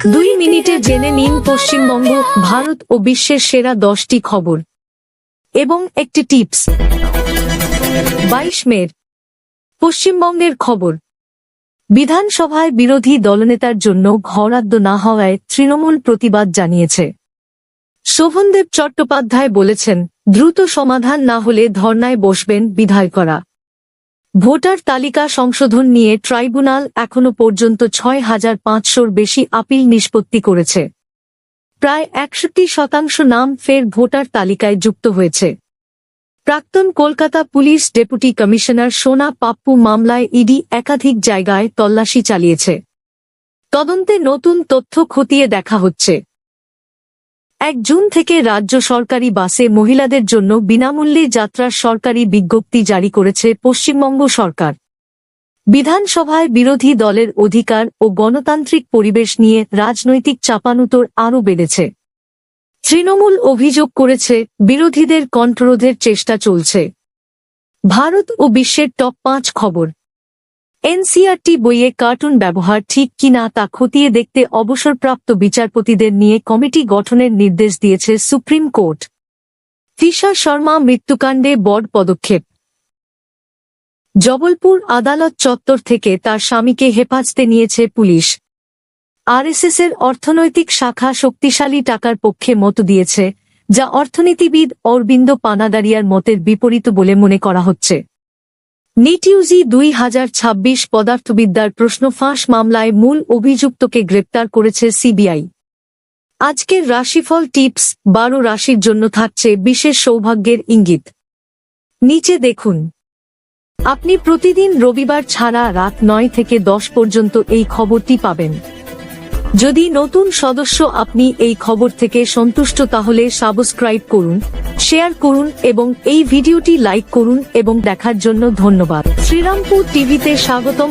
2 মিনিটে জেনে নিন পশ্চিমবঙ্গ, ভারত ও বিশ্বের সেরা 10টি খবর এবং একটি টিপস। 22 মের পশ্চিমবঙ্গের খবর। বিধানসভায় বিরোধী দলনেতার জন্য ঘরাদ্দ না হওয়ায় তৃণমূল প্রতিবাদ জানিয়েছে। শোভনদেব চট্টোপাধ্যায় বলেছেন, দ্রুত সমাধান না হলে ধর্নায় বসবেন বিধায়করা। ভোটার তালিকা সংশোধন নিয়ে ট্রাইব্যুনাল এখনো পর্যন্ত 6,500-র বেশি আপিল নিষ্পত্তি করেছে। প্রায় 61% নাম ফের ভোটার তালিকায় যুক্ত হয়েছে। প্রাক্তন কলকাতা পুলিশ ডেপুটি কমিশনার সোনা পাপ্পু মামলায় ইডি একাধিক জায়গায় তল্লাশি চালিয়েছে। তদন্তে নতুন তথ্য খতিয়ে দেখা হচ্ছে। 1 জুন থেকে রাজ্য সরকারি বাসে মহিলাদের জন্য বিনামূল্যে যাত্রার সরকারি বিজ্ঞপ্তি জারি করেছে পশ্চিমবঙ্গ সরকার। বিধানসভায় বিরোধী দলের অধিকার ও গণতান্ত্রিক পরিবেশ নিয়ে রাজনৈতিক চাপানুতোর আরও বেড়েছে। তৃণমূল অভিযোগ করেছে, বিরোধীদের কণ্ঠরোধের চেষ্টা চলছে। ভারত ও বিশ্বের টপ 5 খবর। এনসিইআরটি বইয়ে কার্টুন ব্যবহার ঠিক কিনা তা খতিয়ে দেখতে অবসরপ্রাপ্ত বিচারপতিদের নিয়ে কমিটি গঠনের নির্দেশ দিয়েছে সুপ্রিম কোর্ট। তিশা শর্মা মৃত্যুকাণ্ডে বড় পদক্ষেপ। জবলপুর আদালত চত্বর থেকে তার স্বামীকে হেফাজতে নিয়েছে পুলিশ। আরএসএসের অর্থনৈতিক শাখা শক্তিশালী টাকার পক্ষে মত দিয়েছে, যা অর্থনীতিবিদ অরবিন্দ পানাদারিয়ার মতের বিপরীত বলে মনে করা হচ্ছে। নিট ইউজি 2026 পদার্থবিদ্যার প্রশ্ন ফাঁস মামলায় মূল অভিযুক্তকে গ্রেপ্তার করেছে সিবিআই। আজকের রাশিফল টিপস। 12 রাশির জন্য থাকছে বিশেষ সৌভাগ্যের ইঙ্গিত। নিচে দেখুন। আপনি প্রতিদিন রবিবার ছাড়া রাত 9 থেকে 10 পর্যন্ত এই খবরটি পাবেন। যদি নতুন সদস্য আপনি এই খবর থেকে সন্তুষ্ট তাহলে সাবস্ক্রাইব করুন, শেয়ার করুন এবং এই ভিডিওটি লাইক করুন এবং দেখার জন্য ধন্যবাদ। শ্রীরামপুর টিভিতে স্বাগতম।